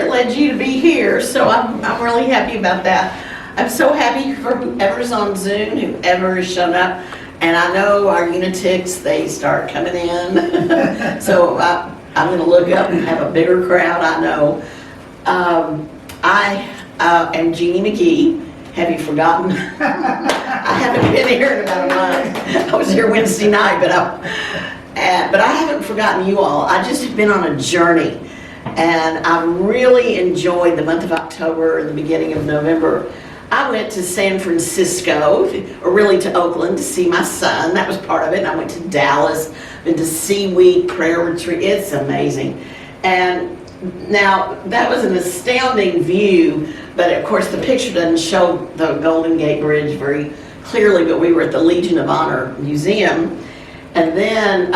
Spirit led you to be here, so I'm really happy about that. I'm so happy for whoever's on Zoom, whoever has shown up, and I know our Unitics, they start coming in, so I'm going to look up and have a bigger crowd, I know. I am Jeannie McGee. Have you forgotten? I haven't been here in about a month. I was here Wednesday night, but I haven't forgotten you all. I just have been on a journey, and I really enjoyed the month of October and the beginning of November. I went to San Francisco, or really to Oakland, to see my son. That was part of it. And I went to Dallas, been to Seaweed Prayer Retreat. It's amazing. And now, that was an astounding view, but of course the picture doesn't show the Golden Gate Bridge very clearly, but we were at the Legion of Honor Museum. And then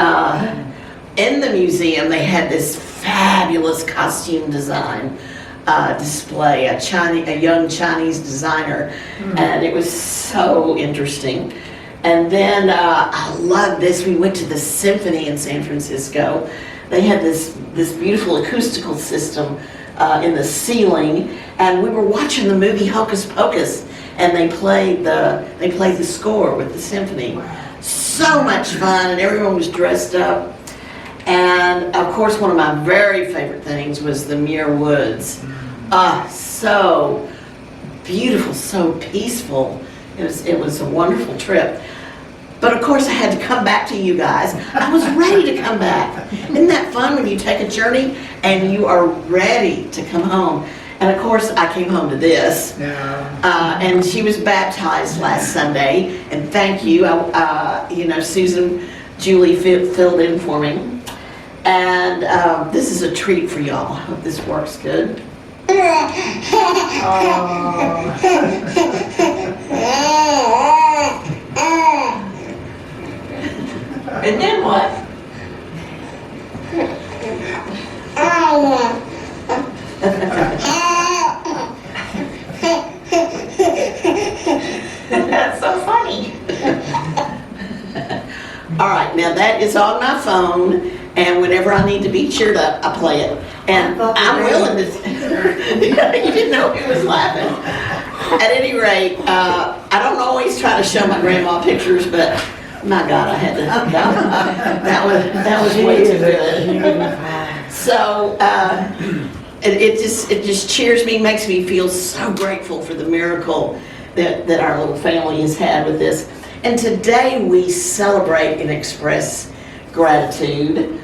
in the museum, they had this fabulous costume design display, a young Chinese designer, and it was so interesting. And then I love this. We went to the symphony in San Francisco. They had this beautiful acoustical system in the ceiling, and we were watching the movie Hocus Pocus, and they played the score with the symphony. So much fun, and everyone was dressed up. And of course, one of my very favorite things was the Muir Woods. So beautiful, so peaceful. It was a wonderful trip. But of course I had to come back to you guys. I was ready to come back. Isn't that fun when you take a journey and you are ready to come home? And of course I came home to this. And she was baptized last Sunday. And thank you. Susan Julie filled in for me. And this is a treat for y'all. I hope this works good. And then what? That's so funny. All right, now that is on my phone, and whenever I need to be cheered up, I play it. And I'm willing to. You didn't know who was laughing. At any rate, I don't always try to show my grandma pictures, but my God, I had to. That was way too good. So it just cheers me, makes me feel so grateful for the miracle that our little family has had with this. And today we celebrate and express gratitude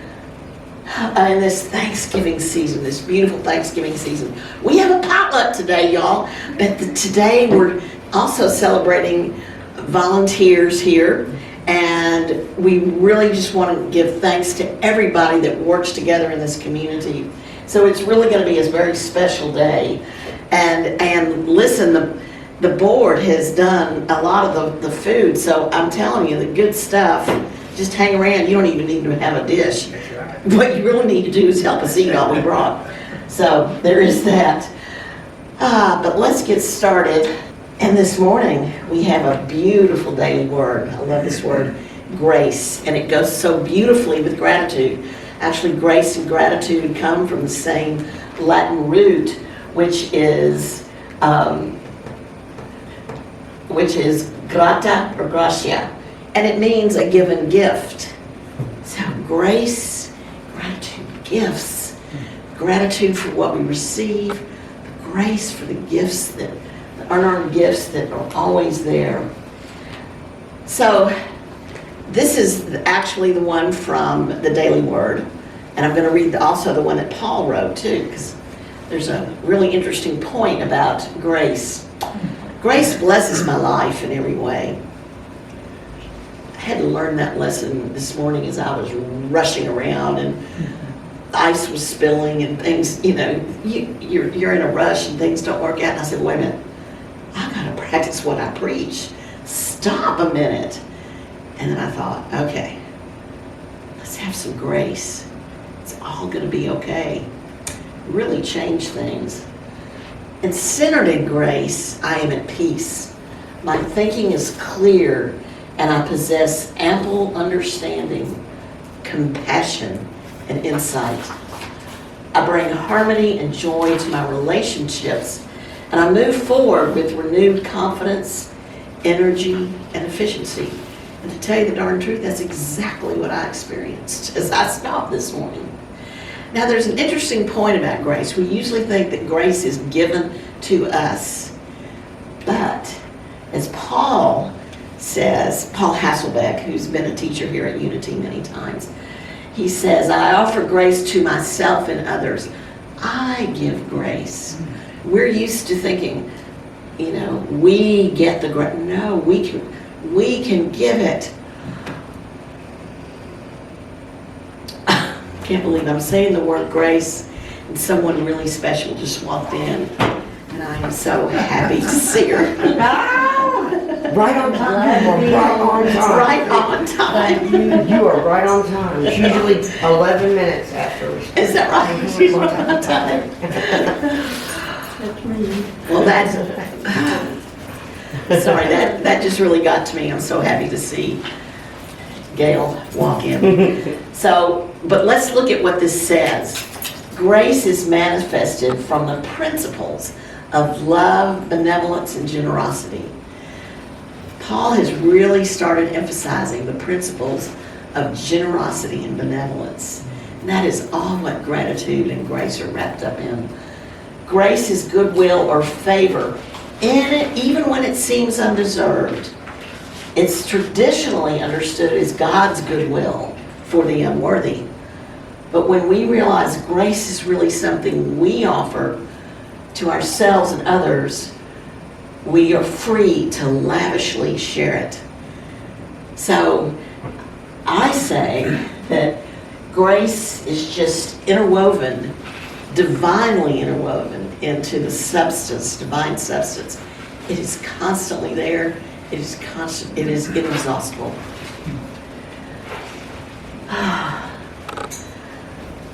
in this Thanksgiving season, this beautiful Thanksgiving season. We have a potluck today, y'all, but today we're also celebrating volunteers here, and we really just want to give thanks to everybody that works together in this community. So it's really going to be a very special day. And listen, the board has done a lot of the food, so I'm telling you, the good stuff, just hang around. You don't even need to have a dish. What you really need to do is help us eat all we brought. So there is that. But let's get started. And this morning, we have a beautiful daily word. I love this word, grace. And it goes so beautifully with gratitude. Actually, grace and gratitude come from the same Latin root, which is grata or gratia. And it means a given gift. So grace, gratitude, gifts. Gratitude for what we receive. Grace for the gifts that are gifts that are always there. So this is actually the one from the Daily Word. And I'm going to read also the one that Paul wrote too, because there's a really interesting point about grace. Grace blesses my life in every way. I had to learn that lesson this morning as I was rushing around and the ice was spilling and things, you're in a rush and things don't work out. And I said, wait a minute, I gotta practice what I preach. Stop a minute. And then I thought, okay, let's have some grace. It's all gonna be okay. Really change things. And centered in grace, I am at peace. My thinking is clear, and I possess ample understanding, compassion, and insight. I bring harmony and joy to my relationships, and I move forward with renewed confidence, energy, and efficiency. And to tell you the darn truth, that's exactly what I experienced as I stopped this morning. Now, there's an interesting point about grace. We usually think that grace is given to us. But as Paul says, Paul Hasselbeck, who's been a teacher here at Unity many times, he says, I offer grace to myself and others. I give grace. We're used to thinking, we get the grace. No, we can give it. Can't believe I'm saying the word grace, and someone really special just walked in, and I am so happy to see her. Right on time. Right on time. You are right on time. It's usually 11 minutes after. Is that right? She's right on time. Well, sorry, that just really got to me. I'm so happy to see Gail walk in. But let's look at what this says. Grace is manifested from the principles of love, benevolence, and generosity. Paul has really started emphasizing the principles of generosity and benevolence. And that is all what gratitude and grace are wrapped up in. Grace is goodwill or favor in it, even when it seems undeserved. It's traditionally understood as God's goodwill for the unworthy. But when we realize grace is really something we offer to ourselves and others, we are free to lavishly share it. So I say that grace is just interwoven, divinely interwoven into the substance, divine substance. It is constantly there. It is constant. It is inexhaustible.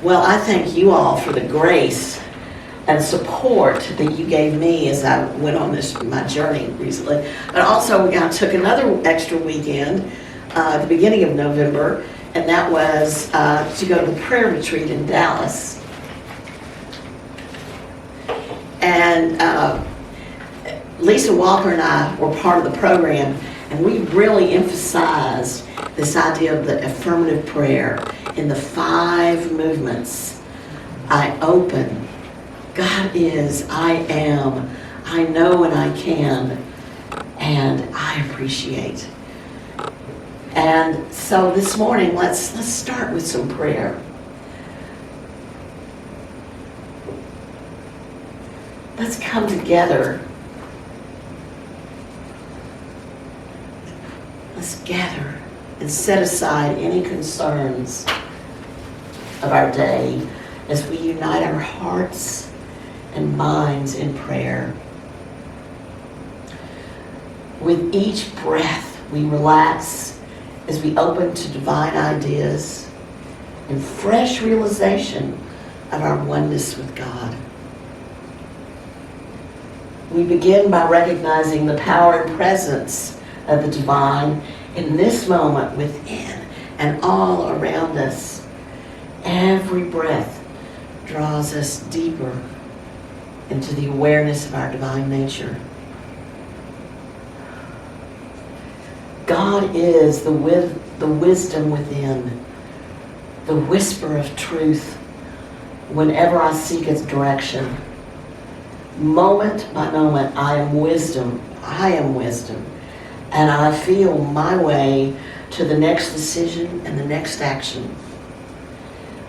Well, I thank you all for the grace and support that you gave me as I went on my journey recently. But also, I took another extra weekend at the beginning of November, and that was to go to the prayer retreat in Dallas. And Lisa Walker and I were part of the program, and we really emphasized this idea of the affirmative prayer in the 5 movements. I open. God is, I am, I know and I can, and I appreciate. And so this morning, let's start with some prayer. Let's come together. Let's gather and set aside any concerns of our day as we unite our hearts and minds in prayer. With each breath, we relax as we open to divine ideas and fresh realization of our oneness with God. We begin by recognizing the power and presence of the divine in this moment within and all around us. Every breath draws us deeper into the awareness of our divine nature. God is the wisdom within, the whisper of truth whenever I seek its direction. Moment by moment, I am wisdom, and I feel my way to the next decision and the next action.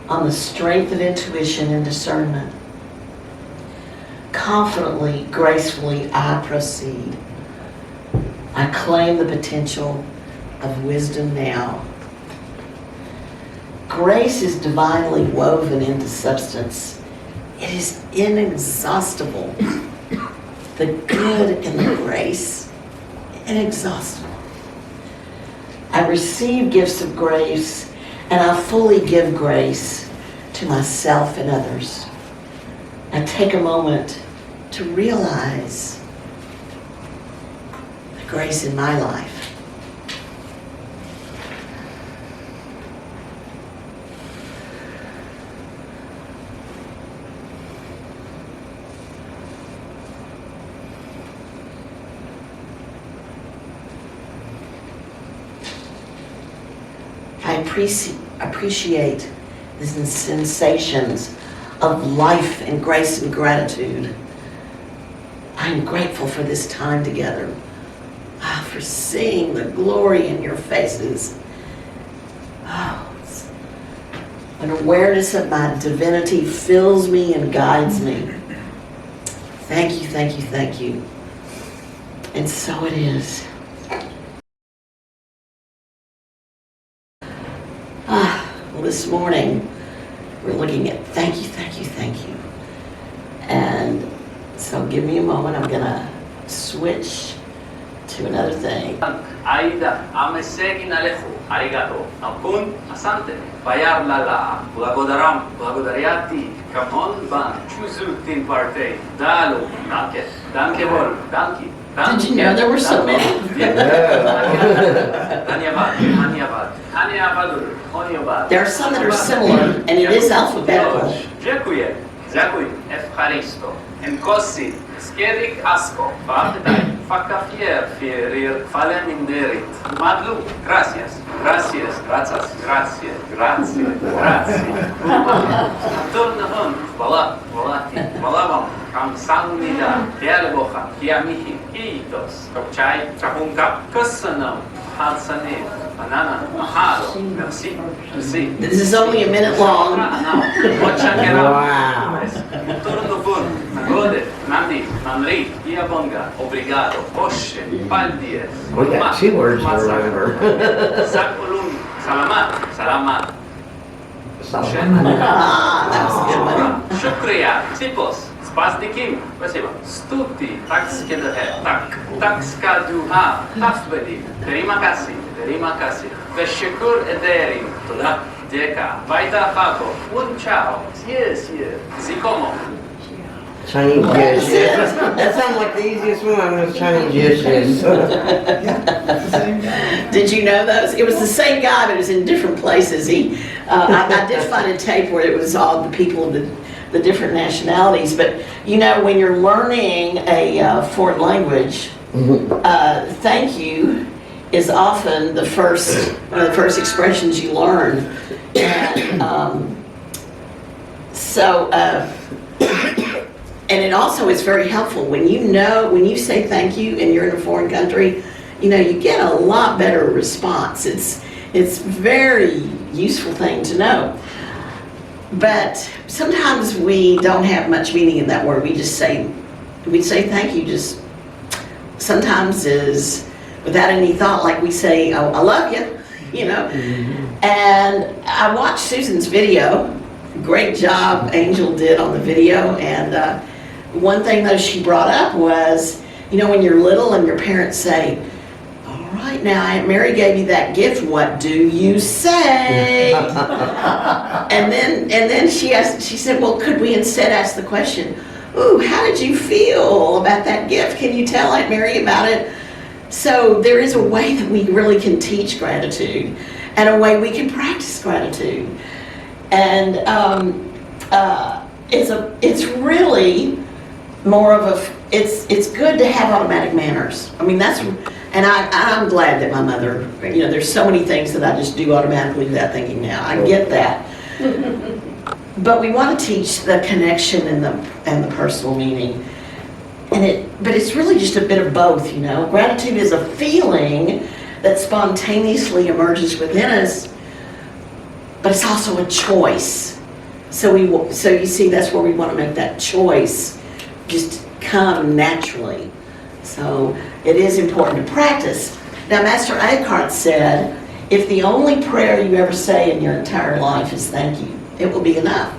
On the strength of intuition and discernment, confidently, gracefully, I proceed. I claim the potential of wisdom now. Grace is divinely woven into substance. It is inexhaustible. The good and the grace, inexhaustible. I receive gifts of grace, and I fully give grace to myself and others. I take a moment to realize the grace in my life. appreciate the sensations of life and grace and gratitude. I am grateful for this time together, for seeing the glory in your faces. An awareness of my divinity fills me and guides me. Thank you, thank you, thank you. And so it is. Well, this morning, we're looking at thank you, thank you, thank you. And so give me a moment. I'm going to switch to another thing. Aida, amesegin alechu, arigato, ampun, asante, bayar lala, blagodariati, kamon ban, chuzutin parte, dalu, danke, danke bol, danke. Did you know there were so many? There are some that are similar, and it is alphabetical. Dziękuję, dziękuję, efcharisto, enkosi, skierik asko, fapdaj, fakafier, fierir, faleminderit, madlu, gracias, gracias, gracias, gracias, gracias, gracias. Turnahun, valavam, kamsamnida, dialbocha, kiamihi, kiitos, kapchai, chahungkap, kusanam, halsanim, banana, mahalo, merci, merci. This is only a minute long. Wow. Turnupun, nagode, nandi, namri, iabonga, obrigado, oshe, paldies. We got 2 words to remember. Sakulun, salamat, salamat. That was a good one. Shukriya, sipos, spasdikim, спасибо. Stuti, tak skedahe, tak skaduha, tafbedi, terima kasih, veshikur ederim, toda, deka, vaida chako, un chao, yes, zikomo. Chinese dishes. That sounds like the easiest one was Chinese dishes. Did you know those? It was the same guy, but it was in different places. I did find a tape where it was all the people of the different nationalities. But you know, when you're learning a foreign language, thank you is often one of the first expressions you learn. And and it also is very helpful when you say thank you and you're in a foreign country, you get a lot better response. It's a very useful thing to know. But sometimes we don't have much meaning in that word. We say thank you just sometimes is without any thought, like we say, oh, I love you, And I watched Susan's video. Great job Angel did on the video, and one thing though she brought up was, when you're little and your parents say, all right, now Aunt Mary gave you that gift, what do you say? and then she said, well, could we instead ask the question, ooh, how did you feel about that gift? Can you tell Aunt Mary about it? So there is a way that we really can teach gratitude and a way we can practice gratitude. And it's really more of it's good to have automatic manners. I mean, I'm glad that my mother, there's so many things that I just do automatically without thinking now. I get that. But we want to teach the connection and the personal meaning. But it's really just a bit of both, Gratitude is a feeling that spontaneously emerges within us, but it's also a choice. So you see, that's where we want to make that choice just come naturally. So it is important to practice. Now, Master Eckhart said, if the only prayer you ever say in your entire life is thank you, it will be enough.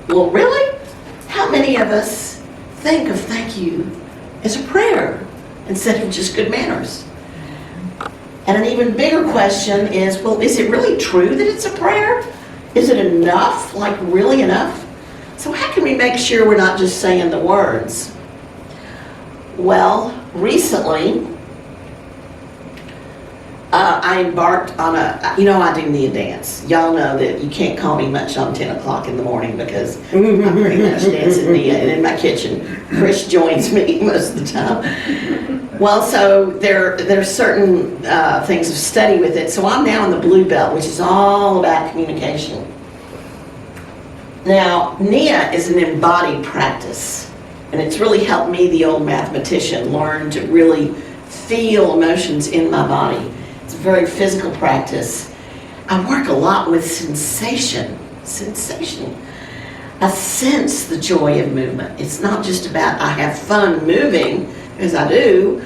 Well, really? How many of us think of thank you as a prayer instead of just good manners? And an even bigger question is, well, is it really true that it's a prayer? Is it enough, like really enough? So how can we make sure we're not just saying the words? Well, recently, I embarked on I do Nia dance. Y'all know that you can't call me much on 10 o'clock in the morning because I'm pretty much dancing Nia and in my kitchen. Chris joins me most of the time. Well, so there's certain things of study with it. So I'm now in the blue belt, which is all about communication. Now, NIA is an embodied practice, and it's really helped me, the old mathematician, learn to really feel emotions in my body. It's a very physical practice. I work a lot with sensation. I sense the joy of movement. It's not just about I have fun moving, as I do,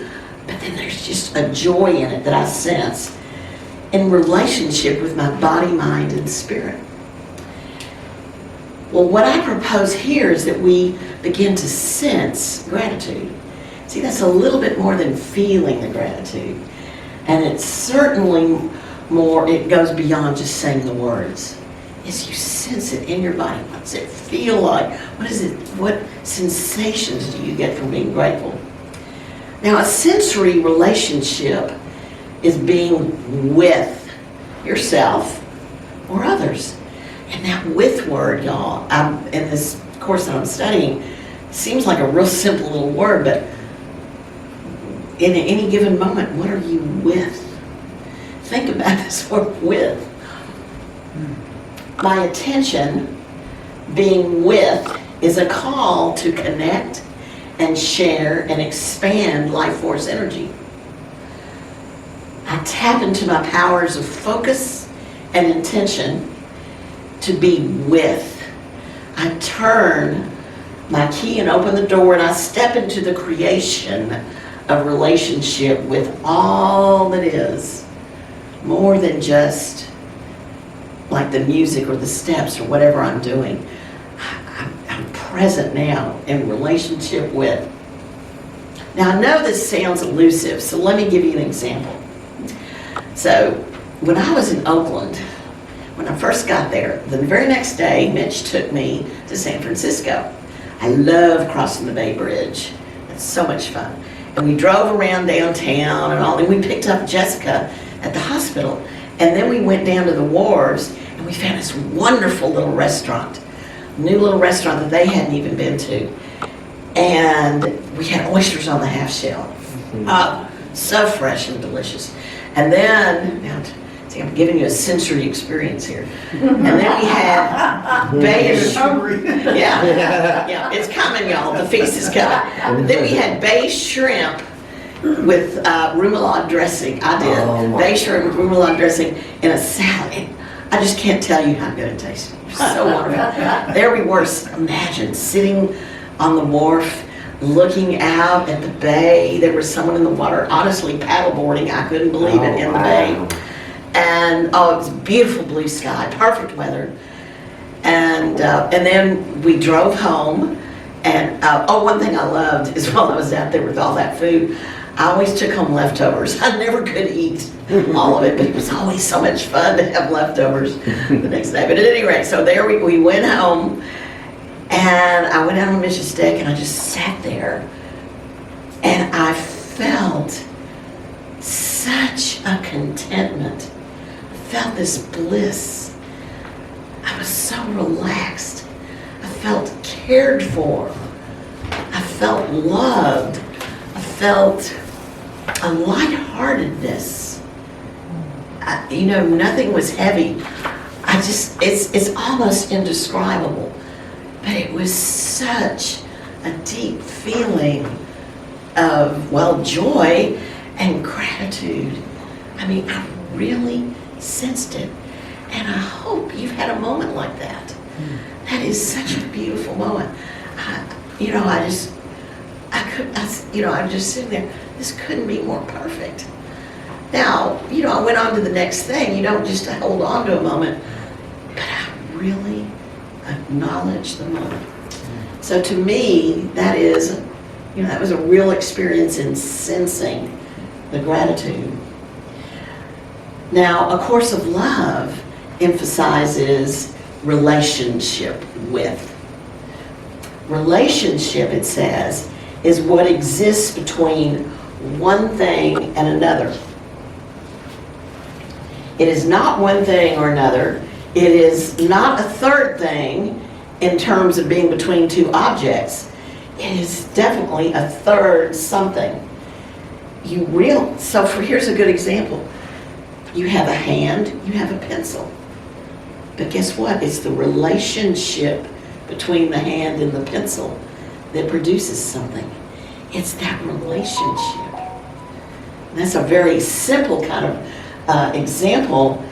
but then there's just a joy in it that I sense in relationship with my body, mind, and spirit. Well, what I propose here is that we begin to sense gratitude. See, that's a little bit more than feeling the gratitude. And it's certainly more, it goes beyond just saying the words. As you sense it in your body, what does it feel like? What sensations do you get from being grateful? Now, a sensory relationship is being with yourself or others. And that with word, y'all, in this course that I'm studying, seems like a real simple little word, but in any given moment, what are you with? Think about this word with. My attention, being with, is a call to connect and share and expand life force energy. I tap into my powers of focus and intention to be with. I turn my key and open the door, and I step into the creation of relationship with all that is, more than just like the music or the steps or whatever I'm doing. I'm present now in relationship with. Now, I know this sounds elusive, so let me give you an example. So when I was in Oakland, when I first got there, the very next day, Mitch took me to San Francisco. I love crossing the Bay Bridge. It's so much fun. And we drove around downtown and all, and we picked up Jessica at the hospital. And then we went down to the wharves, and we found this wonderful little restaurant, new little restaurant that they hadn't even been to. And we had oysters on the half shell. So fresh and delicious. And then, now, see, I'm giving you a sensory experience here. And then we had bay shrimp. Yeah, it's coming, y'all. The feast is coming. Then we had bay shrimp with remoulade dressing. I did. Oh, Bay shrimp with remoulade dressing in a salad. And I just can't tell you how good it tasted. It was so wonderful. There we were, imagine, sitting on the wharf, looking out at the bay. There was someone in the water, honestly, paddleboarding. I couldn't believe it, in the bay. And it was beautiful blue sky, perfect weather. And then we drove home. And one thing I loved is while I was out there with all that food, I always took home leftovers. I never could eat all of it, but it was always so much fun to have leftovers the next day. But at any rate, so there we went home, and I went out on Mitch's deck, and I just sat there, and I felt such a contentment. I felt this bliss. I was so relaxed. I felt cared for. I felt loved. I felt a lightheartedness. Nothing was heavy. It's almost indescribable. But it was such a deep feeling of, joy and gratitude. I mean, I really sensed it. And I hope you've had a moment like that. That is such a beautiful moment. I'm just sitting there. This couldn't be more perfect. Now, I went on to the next thing. You don't just hold on to a moment, but I really acknowledge the moment. So to me, that was a real experience in sensing the gratitude. Now, A Course of Love emphasizes relationship with. Relationship, it says, is what exists between one thing and another. It is not one thing or another. It is not a third thing in terms of being between two objects. It is definitely a third something. here's a good example. You have a hand, you have a pencil. But guess what? It's the relationship between the hand and the pencil that produces something. It's that relationship. And that's a very simple kind of example,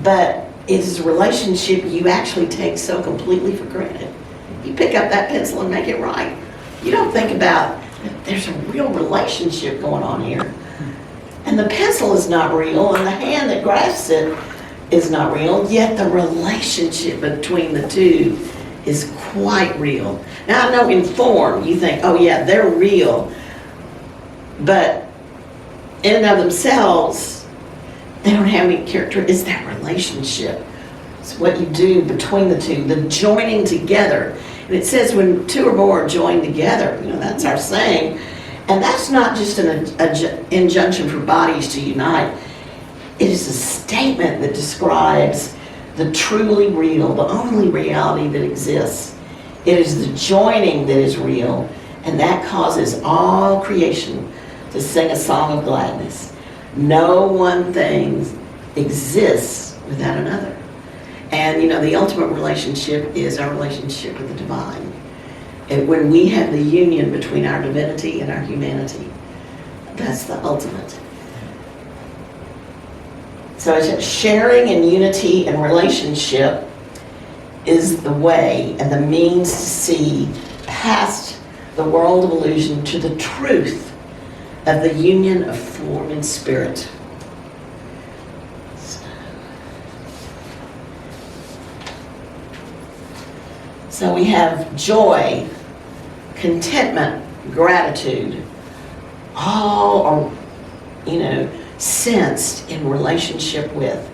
but it is a relationship you actually take so completely for granted. You pick up that pencil and make it right. You don't think about that there's a real relationship going on here. And the pencil is not real, and the hand that grasps it is not real, yet the relationship between the two is quite real. Now I know in form you think, oh yeah, they're real, but in and of themselves, they don't have any character. It's that relationship. It's what you do between the two, the joining together. And it says when two or more are joined together, that's our saying. And that's not just an injunction for bodies to unite. It is a statement that describes the truly real, the only reality that exists. It is the joining that is real, and that causes all creation to sing a song of gladness. No one thing exists without another. And the ultimate relationship is our relationship with the divine. And when we have the union between our divinity and our humanity, that's the ultimate. So it's sharing and unity and relationship is the way and the means to see past the world of illusion to the truth of the union of form and spirit. So we have joy, contentment, gratitude, all are, sensed in relationship with.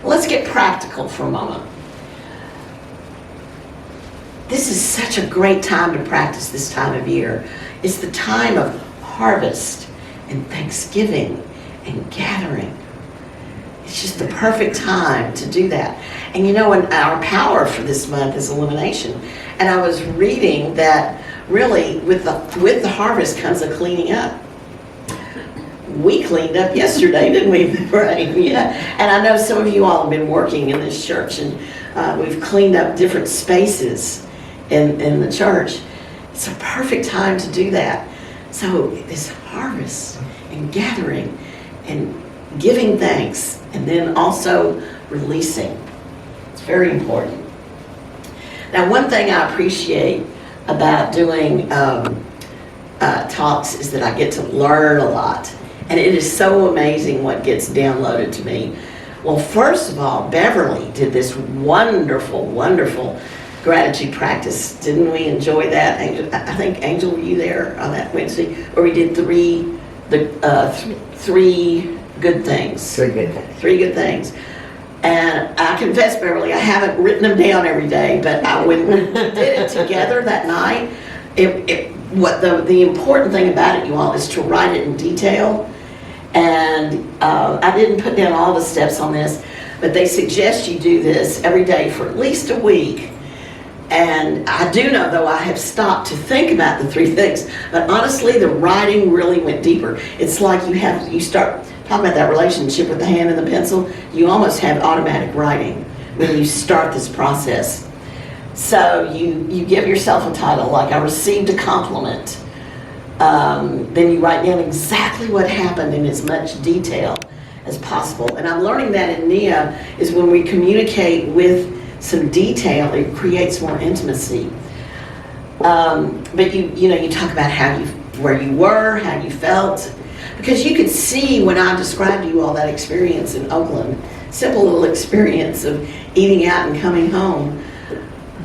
Let's get practical for a moment. This is such a great time to practice this time of year. It's the time of harvest and Thanksgiving and gathering. It's just the perfect time to do that. And and our power for this month is illumination. And I was reading that really with the harvest comes a cleaning up. We cleaned up yesterday, didn't we? Right? Yeah. And I know some of you all have been working in this church, and we've cleaned up different spaces in the church. It's a perfect time to do that. So this harvest and gathering and giving thanks, and then also releasing. It's very important. Now, one thing I appreciate about doing talks is that I get to learn a lot. And it is so amazing what gets downloaded to me. Well, first of all, Beverly did this wonderful, wonderful gratitude practice. Didn't we enjoy that? Angel, I think, Angel, were you there on that Wednesday? Where we did three good things. Three good things. And I confess, Beverly, I haven't written them down every day, but when we did it together that night, what the important thing about it, you all, is to write it in detail. And I didn't put down all the steps on this, but they suggest you do this every day for at least a week. And I do know, though, I have stopped to think about the three things, but honestly, the writing really went deeper. It's like you start talking about that relationship with the hand and the pencil. You almost have automatic writing when you start this process. So you give yourself a title, like I received a compliment. Then you write down exactly what happened in as much detail as possible. And I'm learning that in Nia is when we communicate with some detail, it creates more intimacy. But you talk about where you were, how you felt, because you could see when I described to you all that experience in Oakland, simple little experience of eating out and coming home.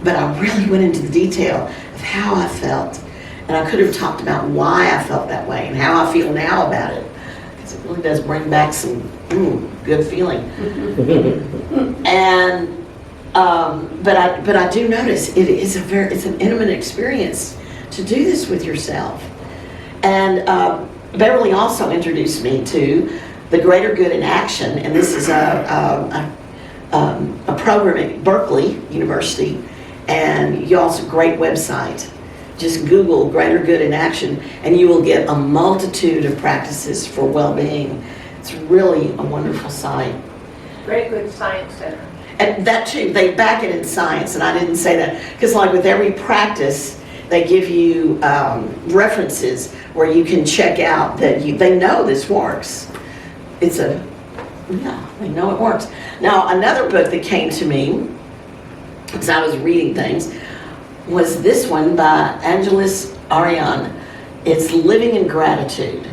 But I really went into the detail of how I felt. And I could have talked about why I felt that way and how I feel now about it. Because it really does bring back some good feeling. And but I do notice it's an intimate experience to do this with yourself. And Beverly also introduced me to the Greater Good in Action, and this is a program at Berkeley University, and you also a great website just Google Greater Good in Action, and you will get a multitude of practices for well-being. It's really a wonderful site. Great Good Science Center. And that too, they back it in science, and I didn't say that, because like with every practice, they give you references where you can check out that they know this works. Yeah, they know it works. Now, another book that came to me, as I was reading things, was this one by Angelis Ariane. It's Living in Gratitude.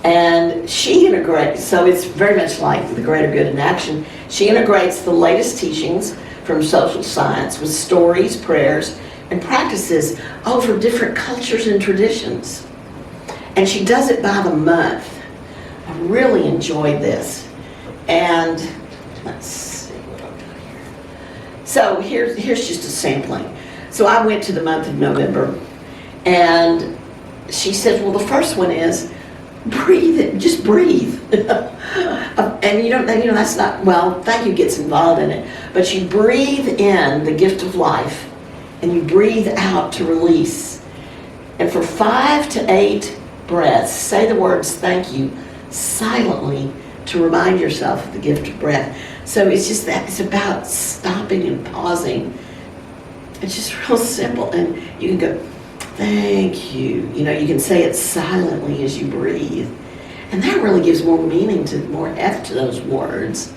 And she integrates, so it's very much like the Greater Good in Action. She integrates the latest teachings from social science with stories, prayers, and practices over different cultures and traditions. And she does it by the month. I really enjoyed this. And let's see what I'm doing here. So here's just a sampling. So I went to the month of November, and she said, well, the first one is breathe, just breathe. And you know, that's not, well, thank you gets involved in it, but you breathe in the gift of life, and you breathe out to release. And for 5 to 8 breaths, say the words thank you silently to remind yourself of the gift of breath. So it's just that, it's about stopping and pausing. It's just real simple, and you can go, thank you. You know, you can say it silently as you breathe. And that really gives more meaning to, more heft to those words.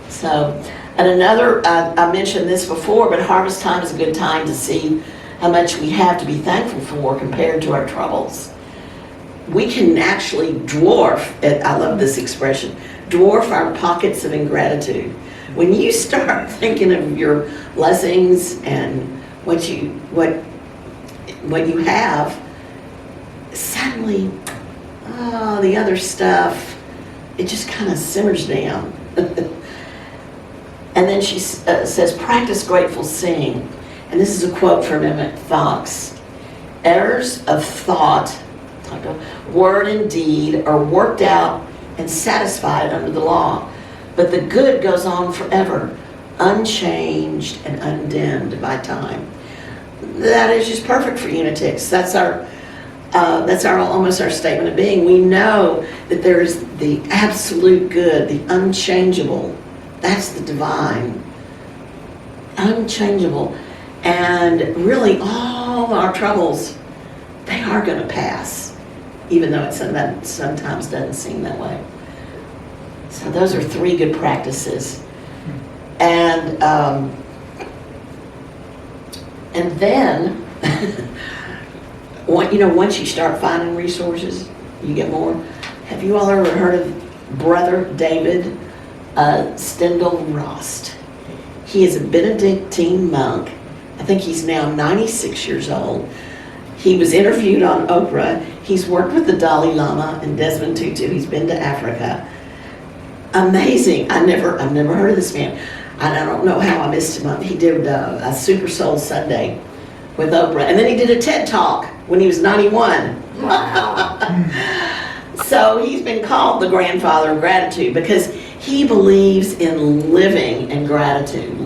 So, and another, I mentioned this before, but harvest time is a good time to see how much we have to be thankful for compared to our troubles. We can actually dwarf, I love this expression, dwarf our pockets of ingratitude. When you start thinking of your blessings and what you have, suddenly, the other stuff, it just kind of simmers down. And then she says, practice grateful seeing. And this is a quote from Emmett Fox. Errors of thought, word and deed are worked out and satisfied under the law, but the good goes on forever, unchanged and undimmed by time. That is just perfect for Unitix. That's our almost our statement of being. We know that there is the absolute good, the unchangeable. That's the divine, unchangeable, and really all our troubles, they are going to pass, even though it sometimes doesn't seem that way. So those are 3 good practices, and then. Once you start finding resources, you get more. Have you all ever heard of Brother David Steindl-Rast? He is a Benedictine monk. I think he's now 96 years old. He was interviewed on Oprah. He's worked with the Dalai Lama and Desmond Tutu. He's been to Africa. Amazing. I've never heard of this man. I don't know how I missed him. He did a Super Soul Sunday with Oprah. And then he did a TED Talk when he was 91. Wow. So he's been called the grandfather of gratitude because he believes in living in gratitude.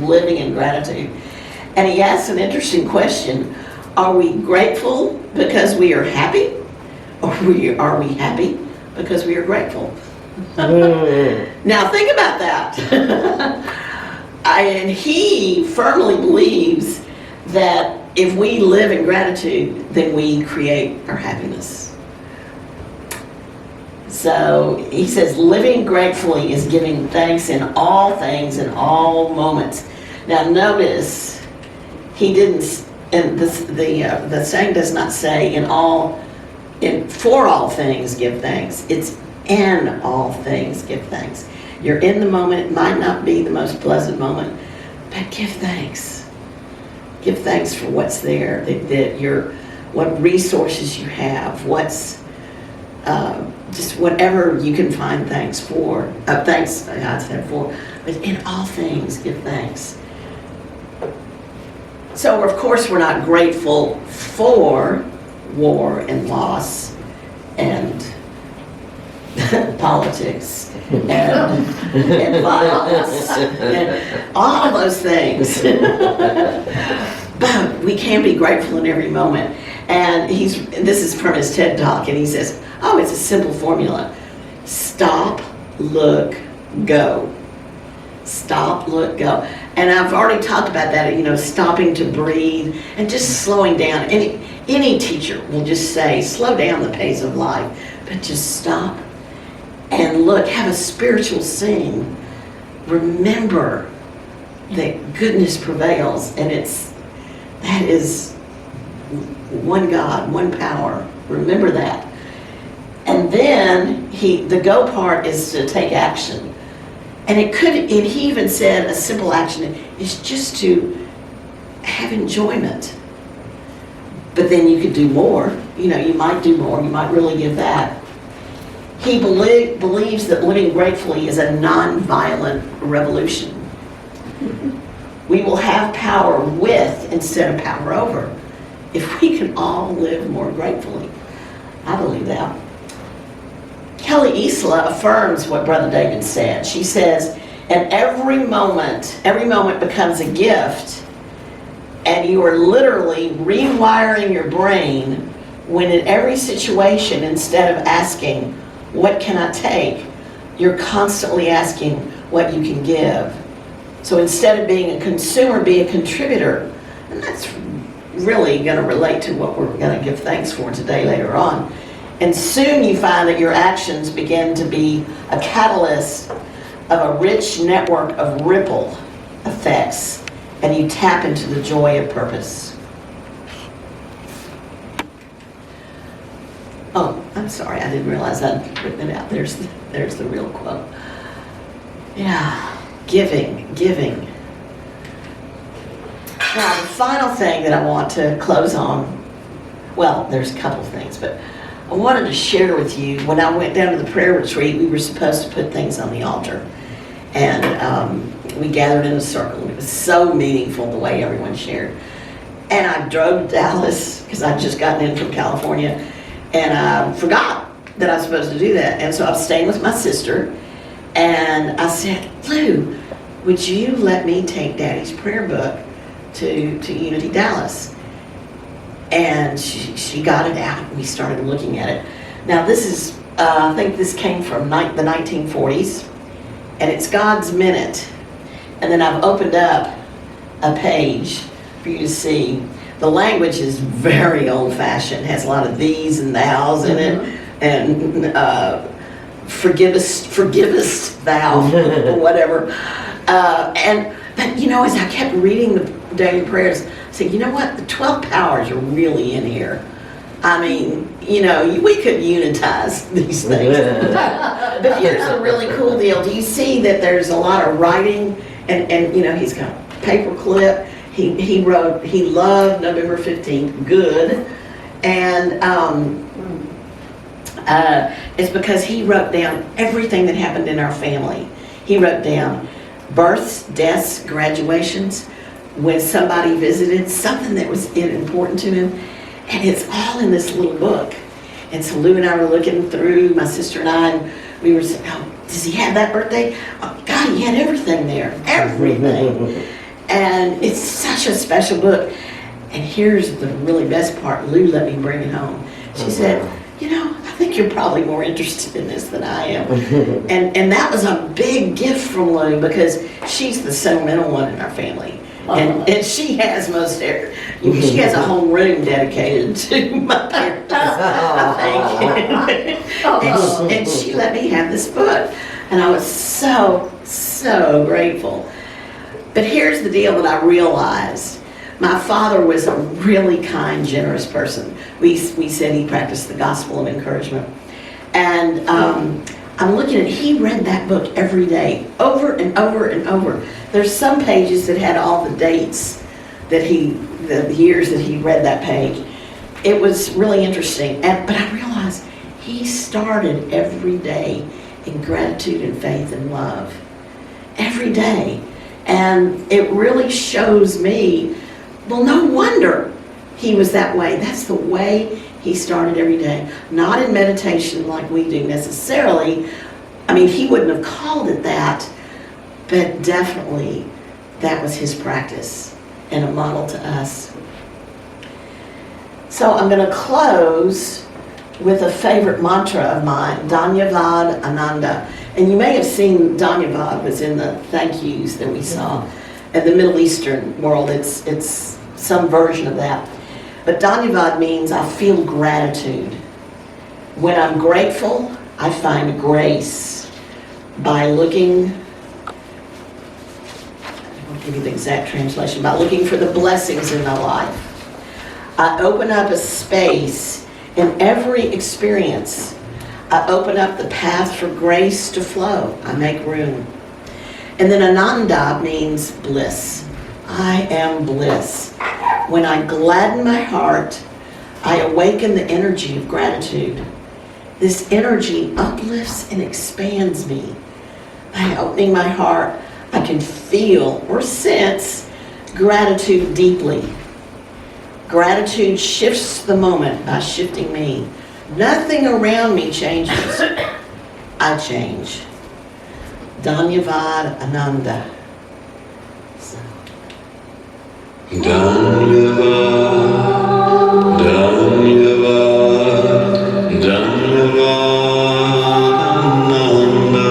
And he asks an interesting question. Are we grateful because we are happy? Or are we happy because we are grateful? Now think about that. And he firmly believes that if we live in gratitude, then we create our happiness. So he says, living gratefully is giving thanks in all things, in all moments. Now notice, he didn't, and the saying does not say for all things give thanks. It's in all things give thanks. You're in the moment. It might not be the most pleasant moment, but give thanks. Give thanks for what's there, what resources you have, what's just whatever you can find thanks for. Thanks, I said for, but in all things, give thanks. So of course we're not grateful for war and loss and politics and violence and all those things. But we can be grateful in every moment. And this is from his TED Talk, and he says, oh, it's a simple formula. Stop, look, go. Stop, look, go. And I've already talked about that, stopping to breathe and just slowing down. Any teacher will just say, slow down the pace of life, but just stop and look, have a spiritual sing. Remember that goodness prevails, and that is one God, one power. Remember that. And then the go part is to take action. And he even said a simple action is just to have enjoyment. But then you could do more. You might do more. You might really give that. He believes that living gratefully is a non-violent revolution. We will have power with instead of power over if we can all live more gratefully. I believe that. Kelly Isla affirms what Brother David said. She says, and every moment becomes a gift, and you are literally rewiring your brain when in every situation, instead of asking, what can I take, you're constantly asking what you can give. So instead of being a consumer, be a contributor. And that's really going to relate to what we're going to give thanks for today later on. And soon you find that your actions begin to be a catalyst of a rich network of ripple effects, and you tap into the joy of purpose. Oh, I'm sorry, I didn't realize I'd written it out. There's the real quote. Yeah, giving. Now, the final thing that I want to close on, well, there's a couple things, but I wanted to share with you, when I went down to the prayer retreat, we were supposed to put things on the altar. And we gathered in a circle. It was so meaningful the way everyone shared. And I drove to Dallas, because I'd just gotten in from California, and I forgot that I was supposed to do that. And so I was staying with my sister, and I said, Lou, would you let me take Daddy's prayer book to Unity Dallas? And she got it out, and we started looking at it. Now this is, I think this came from the 1940s, and it's God's Minute. And then I've opened up a page for you to see. The language is very old-fashioned, has a lot of these and thous in it, and forgivest thou, or whatever. But as I kept reading the daily prayers, I said, you know what? The 12 powers are really in here. I mean, we could unitize these things. But here's a really cool deal. Do you see that there's a lot of writing? And he's got a paper clip. He wrote, he loved November 15th, good. And it's because he wrote down everything that happened in our family. He wrote down births, deaths, graduations, when somebody visited, something that was important to him. And it's all in this little book. And so Lou and I were looking through, my sister and I, and we were saying, oh, does he have that birthday? Oh, God, he had everything there, everything. And it's such a special book. And here's the really best part. Lou let me bring it home. She said, I think you're probably more interested in this than I am. And that was a big gift from Lou, because she's the sentimental one in our family. And she has she has a whole room dedicated to my parents, I think. And she let me have this book. And I was so, so grateful. But here's the deal that I realized. My father was a really kind, generous person. We said he practiced the gospel of encouragement. And I'm looking at, he read that book every day, over and over and over. There's some pages that had all the dates that the years that he read that page. It was really interesting. But I realized he started every day in gratitude and faith and love. Every day. And it really shows me, well, no wonder he was that way. That's the way he started every day. Not in meditation like we do necessarily. I mean, he wouldn't have called it that, but definitely that was his practice and a model to us. So I'm going to close with a favorite mantra of mine, Dhanyavad Ananda. And you may have seen Dhanyavad was in the thank yous that we saw in the Middle Eastern world. It's some version of that. But Dhanyavad means I feel gratitude. When I'm grateful, I find grace by looking, I'll give you the exact translation, by looking for the blessings in my life. I open up a space in every experience. I open up the path for grace to flow. I make room. And then Ananda means bliss. I am bliss. When I gladden my heart, I awaken the energy of gratitude. This energy uplifts and expands me. By opening my heart, I can feel or sense gratitude deeply. Gratitude shifts the moment by shifting me. Nothing around me changes. I change. Dhanyavad Ananda. So. Dhanyavad, Dhanyavad, Dhanyavad Ananda.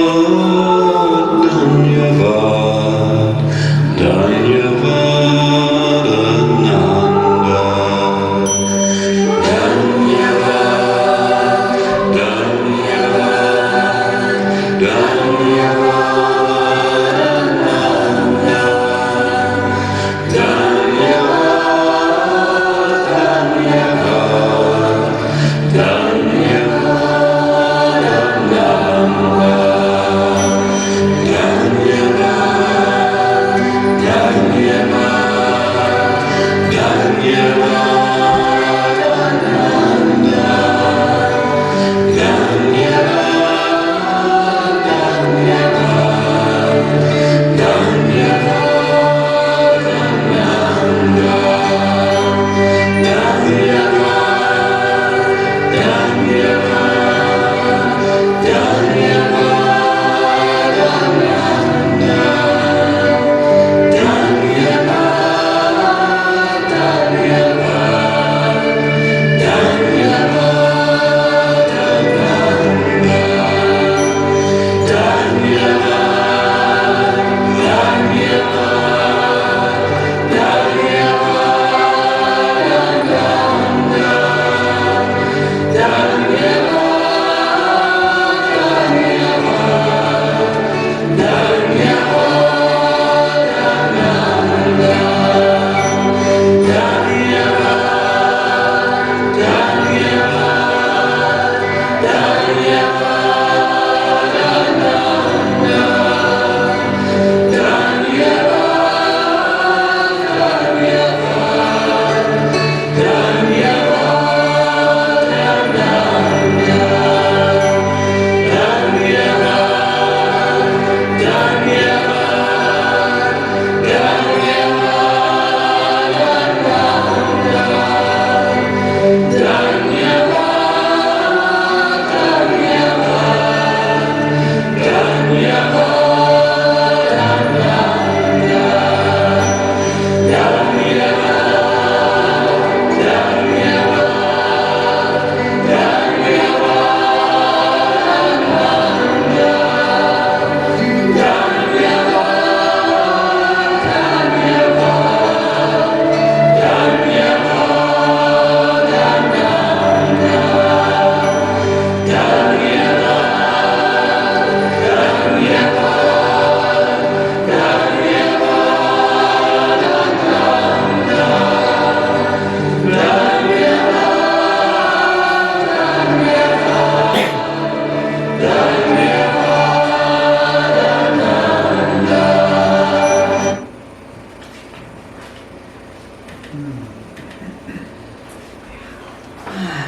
Dhanyavad, Dhanyavad, Dhanyavad Ananda. Dhanyavad, Dhanyavad,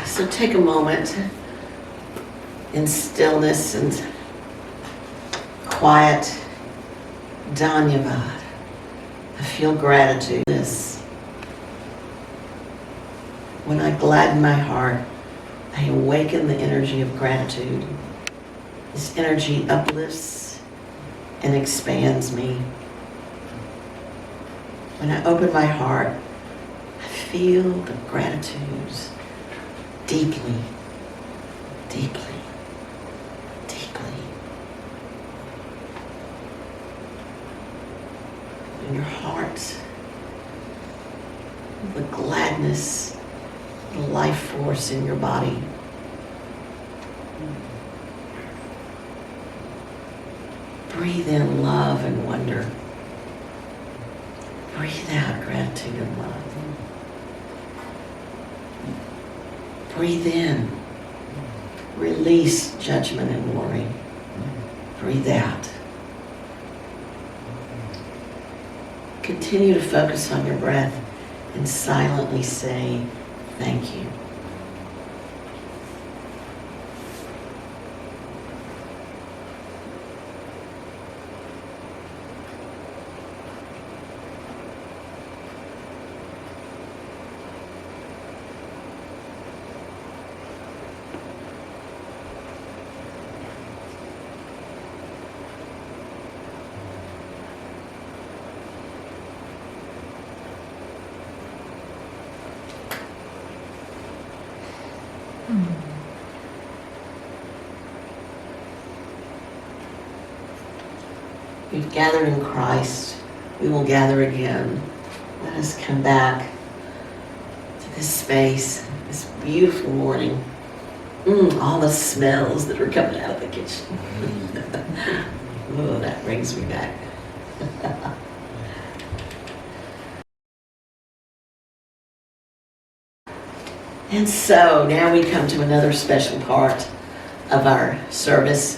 So take a moment in stillness and quiet. Dhanyavad. I feel gratitude. This. When I gladden my heart, I awaken the energy of gratitude. This energy uplifts and expands me. when I open my heart, I feel the gratitudes deeply, deeply, deeply. In your heart, the gladness, the life force in your body. Breathe in love and wonder. Breathe out gratitude and love. Breathe in. Release judgment and worry. Breathe out. Continue to focus on your breath and silently say, thank you. We've gathered in Christ. We will gather again. Let us come back to this space, this beautiful morning. All the smells that are coming out of the kitchen. Oh, that brings me back. And so now we come to another special part of our service.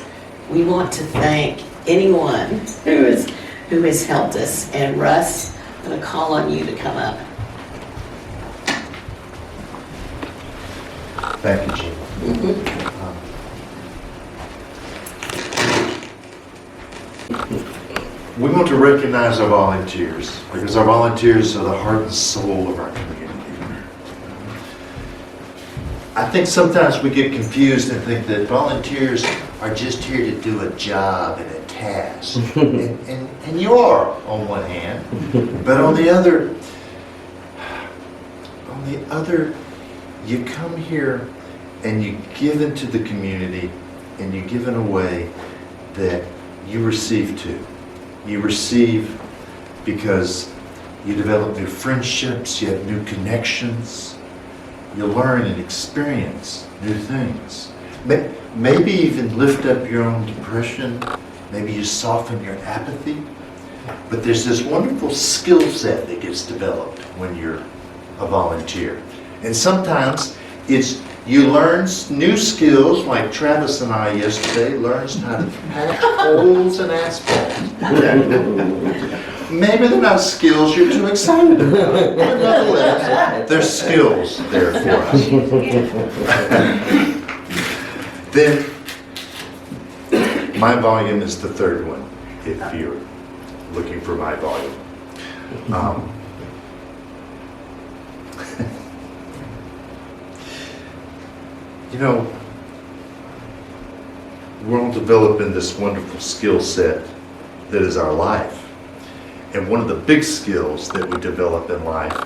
We want to thank anyone who has helped us. And Russ, I'm going to call on you to come up. Thank you, Jean. We want to recognize our volunteers because our volunteers are the heart and soul of our community. I think sometimes we get confused and think that volunteers are just here to do a job and a task. and you are on one hand, but on the other, you come here and you give into the community and you give in a way that you receive too. You receive because you develop new friendships, you have new connections, you learn and experience new things. Maybe even lift up your own depression, maybe you soften your apathy, but there's this wonderful skill set that gets developed when you're a volunteer. And sometimes it's you learn new skills, like Travis and I yesterday learned how to patch holes in asphalt. Maybe they're not skills you're too excited about, but nonetheless, there's skills there for us. Then, my volume is the third one, if you're looking for my volume. You know, we're all developing this wonderful skill set that is our life. And one of the big skills that we develop in life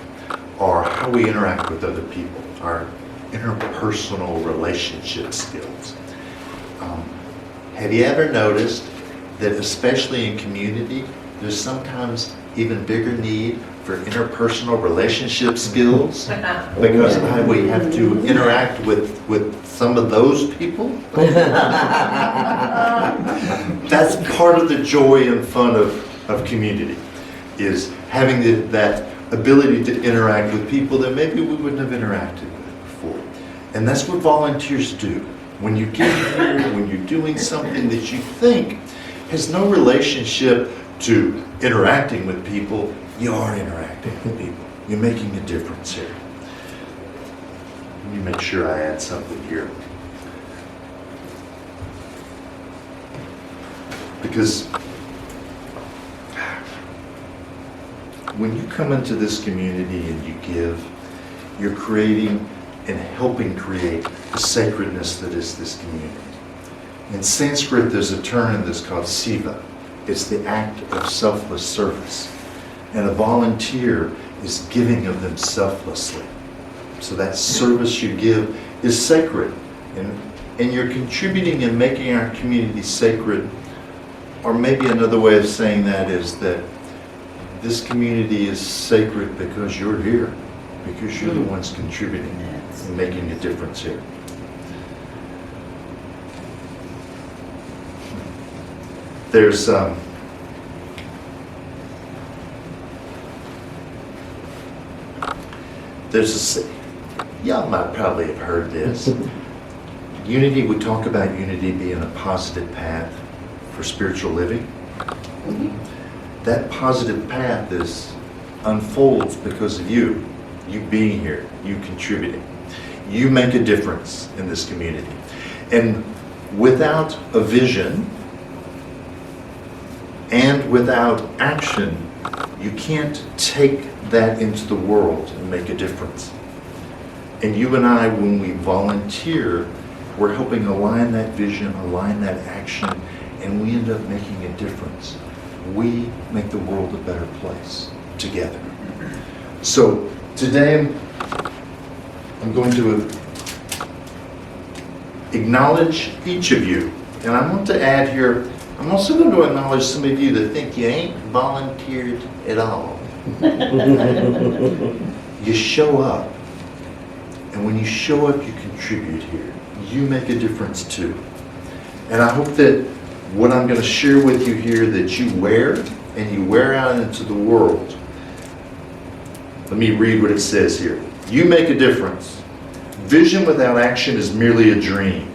are how we interact with other people, our interpersonal relationship skills. Have you ever noticed that especially in community, there's sometimes even bigger need for interpersonal relationship skills because of how we have to interact with some of those people? That's part of the joy and fun of community, is having that ability to interact with people that maybe we wouldn't have interacted with before. And that's what volunteers do. When you get here, when you're doing something that you think has no relationship to interacting with people, you are interacting with people. You're making a difference here. Let me make sure I add something here. Because when you come into this community and you give, you're creating and helping create the sacredness that is this community. In Sanskrit, there's a term in this called seva. It's the act of selfless service. And a volunteer is giving of them selflessly. So that service you give is sacred. And you're contributing and making our community sacred. Or maybe another way of saying that is that this community is sacred because you're here, because you're the ones contributing and making a difference here. There's y'all might probably have heard this. Unity, we talk about unity being a positive path for spiritual living. That positive path unfolds because of you being here, you contributing. You make a difference in this community. And without a vision and without action, you can't take that into the world and make a difference. And you and I, when we volunteer, we're helping align that vision, align that action, and we end up making a difference. We make the world a better place together. So today I'm going to acknowledge each of you. And I want to add here, I'm also going to acknowledge some of you that think you ain't volunteered at all. You show up. And when you show up, you contribute here. You make a difference too. And I hope that what I'm going to share with you here that you wear and you wear out into the world. Let me read what it says here. You make a difference. Vision without action is merely a dream.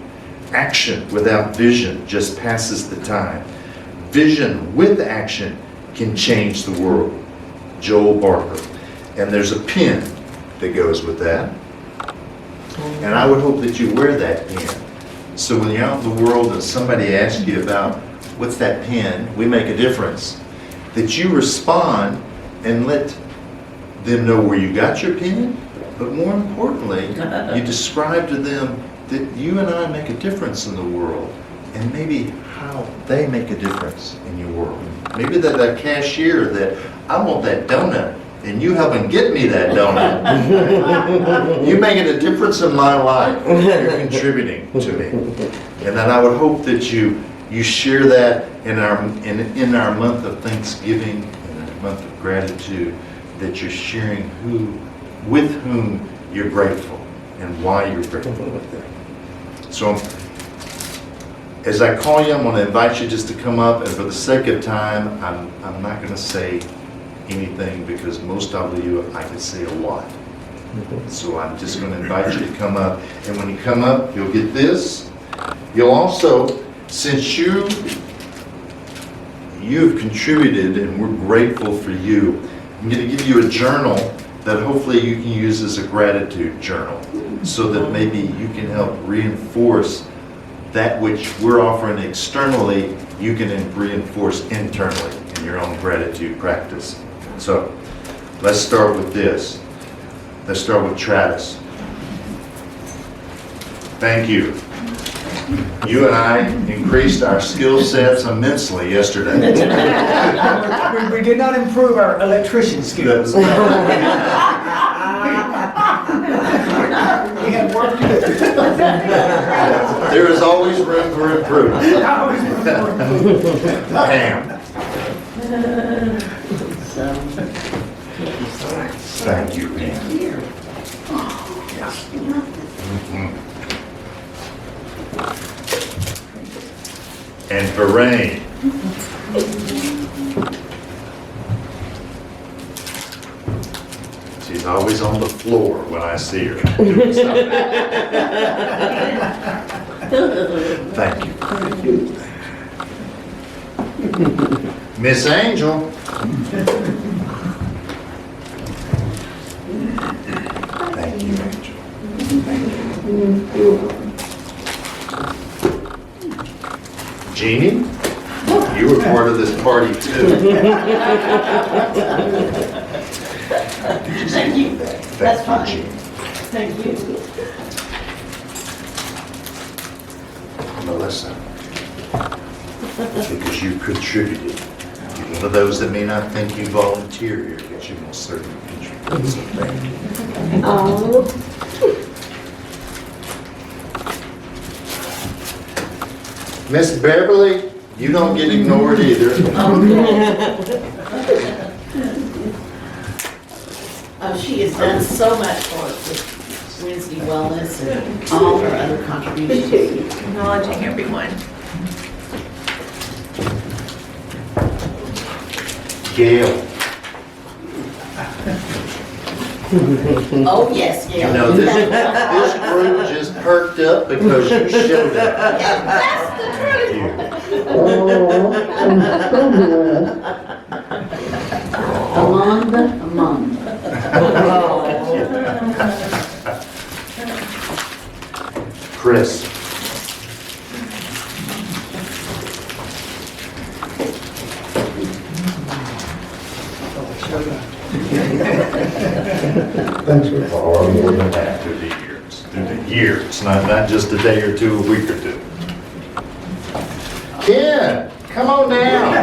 Action without vision just passes the time. Vision with action can change the world. Joel Barker. And there's a pin that goes with that. And I would hope that you wear that pin. So when you're out in the world and somebody asks you about what's that pin, we make a difference, that you respond and let them know where you got your pin, but more importantly, you describe to them that you and I make a difference in the world and maybe how they make a difference in your world. Maybe that cashier that, I want that donut, and you helping get me that donut. You making a difference in my life. You're contributing to me. And then I would hope that you share that in our month of Thanksgiving, in our month of gratitude, that you're sharing with whom you're grateful and why you're grateful with them. So as I call you, I'm going to invite you just to come up, and for the sake of time, I'm not going to say anything because most of you I could say a lot. So I'm just going to invite you to come up, and when you come up, you'll get this. You'll also, since you've contributed and we're grateful for you, I'm going to give you a journal that hopefully you can use as a gratitude journal so that maybe you can help reinforce that which we're offering externally, you can reinforce internally in your own gratitude practice. So let's start with this. Let's start with Travis. Thank you. You and I increased our skill sets immensely yesterday. We did not improve our electrician skills. We had work to do. There is always room for improvement. Pam. Thank you, Pam. And Lorraine. She's always on the floor when I see her doing something. Thank you. Miss Angel. Thank you, Angel. Thank you. Jeannie, you were part of this party too. Thank you. That's fine. Jeannie. Thank you. Melissa, because you contributed. You For those that may not think you volunteer here, but you most certainly contribute, so thank you. Oh. Miss Beverly, you don't get ignored either. Oh, she has done so much for us with Wednesday Wellness and all her other contributions. Acknowledging everyone. Gail, Oh, yes, Gail. you know, this group just perked up because you showed up. Yeah, that's the truth. Amanda. Chris. Thanks for Far more than that through the years, not just a day or two, a week or two. Ken, come on down.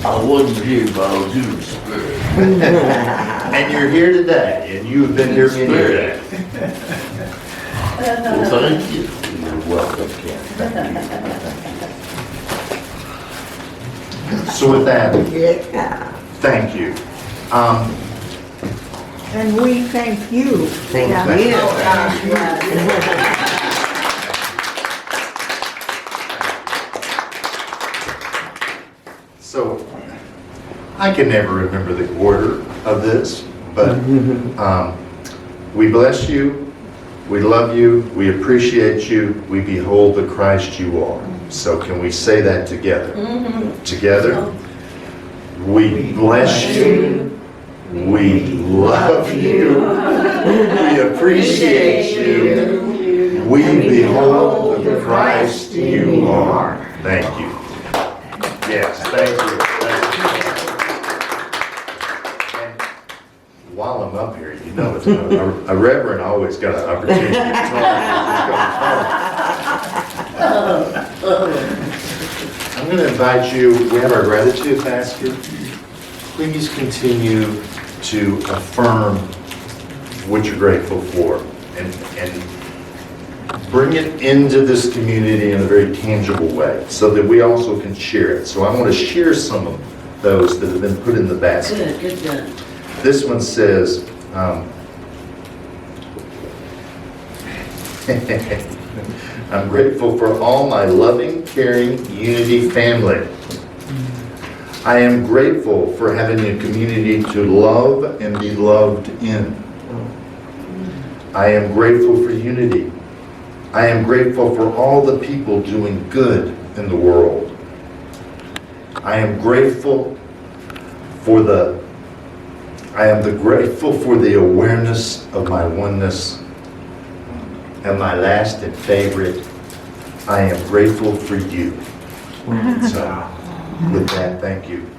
I wasn't here, but I was in the spirit. And you're here today, and you've been here many days. Well, thank you. You're welcome, Ken. Thank you. So with that, Yeah. thank you. And we thank you. Thank you. Oh, gosh, yes. So, I can never remember the order of this, but we bless you, we love you, we appreciate you, we behold the Christ you are. So can we say that together? Together? We bless you, we love you, we appreciate you, we behold the Christ you are. Thank you. Yes, thank you. And while I'm up here, you know, it's a reverend always got an opportunity to talk. I'm going to invite you, we have our gratitude basket. Please continue to affirm what you're grateful for and bring it into this community in a very tangible way so that we also can share it. So I want to share some of those that have been put in the basket. Good. This one says, I'm grateful for all my loving, caring Unity family. I am grateful for having a community to love and be loved in. I am grateful for Unity. I am grateful for all the people doing good in the world. I am grateful for grateful for the awareness of my oneness. And my last and favorite, I am grateful for you. So, with that, thank you.